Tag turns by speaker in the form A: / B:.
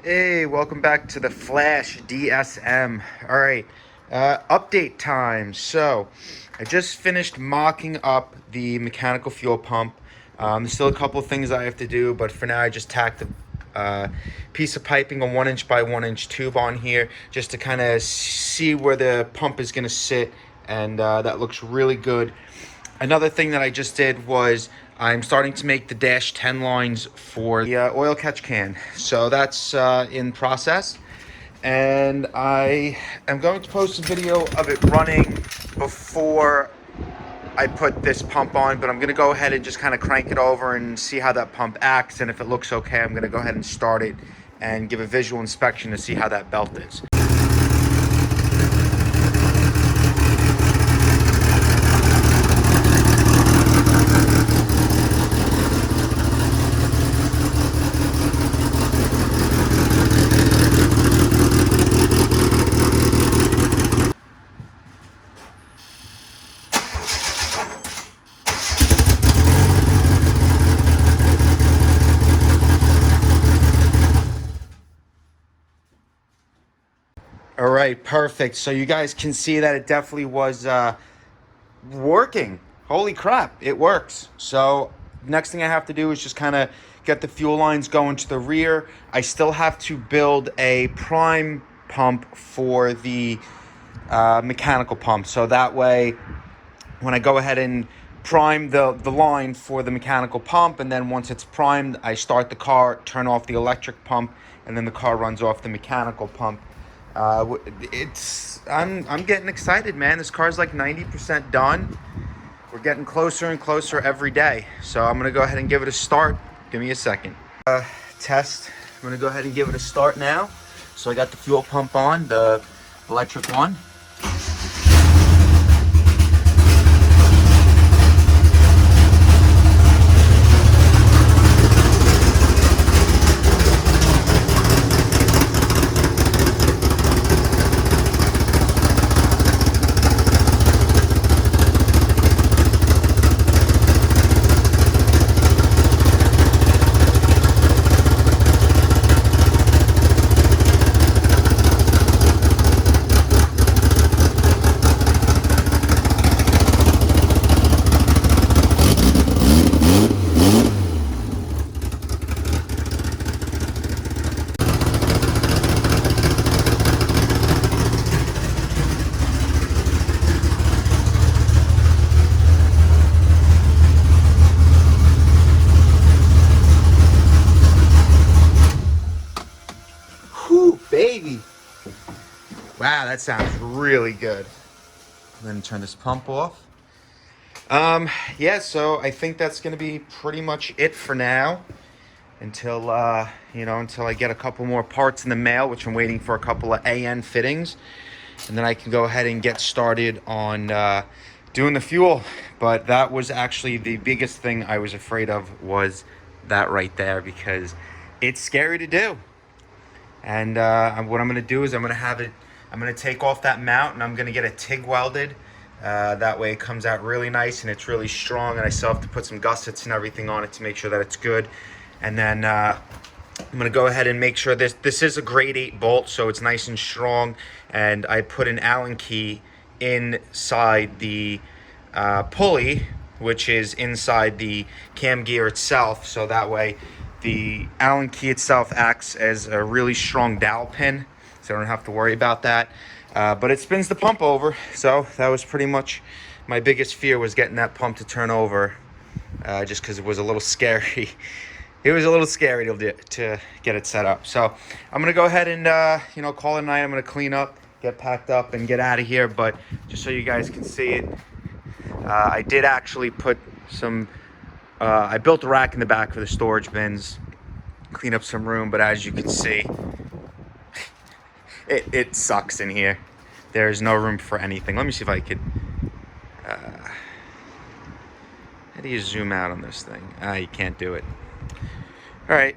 A: Hey, welcome back to the Flash DSM. All right, update time. So, I just finished mocking up the mechanical fuel pump. There's still a couple of things I have to do, but for now, I just tacked a piece of piping, a 1 inch by 1 inch tube on here, just to kind of see where the pump is going to sit, and that looks really good. Another thing that I just did was I'm starting to make the dash 10 lines for the oil catch can. So that's in process. And I am going to post a video of it running before I put this pump on, but I'm going to go ahead and just kind of crank it over and see how that pump acts. And if it looks okay, I'm going to go ahead and start it and give a visual inspection to see how that belt is. All right, perfect. So you guys can see that it definitely was working. Holy crap, it works. So next thing I have to do is just kind of get the fuel lines going to the rear. I still have to build a prime pump for the mechanical pump. So that way, when I go ahead and prime the line for the mechanical pump, and then once it's primed, I start the car, turn off the electric pump, and then the car runs off the mechanical pump. I'm getting excited, man. This car's like 90% done. We're getting closer and closer every day. So I'm gonna go ahead and give it a start. Give me a second. Test. I'm gonna go ahead and give it a start now. So I got the fuel pump on, the electric one. Whew, baby. Wow, that sounds really good. I'm gonna turn this pump off. Yeah, so I think that's gonna be pretty much it for now until until I get a couple more parts in the mail, which I'm waiting for a couple of AN fittings, and then I can go ahead and get started on doing the fuel. But that was actually the biggest thing I was afraid of, was that right there, because it's scary to do. And what I'm going to do is I'm going to take off that mount, and I'm going to get it TIG welded. That way it comes out really nice and it's really strong, and I still have to put some gussets and everything on it to make sure that it's good. And then I'm going to go ahead and make sure this is a grade 8 bolt, so it's nice and strong. And I put an Allen key inside the pulley, which is inside the cam gear itself, so that way the Allen key itself acts as a really strong dowel pin, so I don't have to worry about that. But it spins the pump over, so that was pretty much my biggest fear, was getting that pump to turn over, just because it was a little scary. It was a little scary to get it set up. So I'm going to go ahead and call it a night. I'm going to clean up, get packed up, and get out of here. But just so you guys can see it, I did actually put some... I built a rack in the back for the storage bins, clean up some room, but as you can see, it sucks in here. There's no room for anything. Let me see if I could... how do you zoom out on this thing? You can't do it. All right.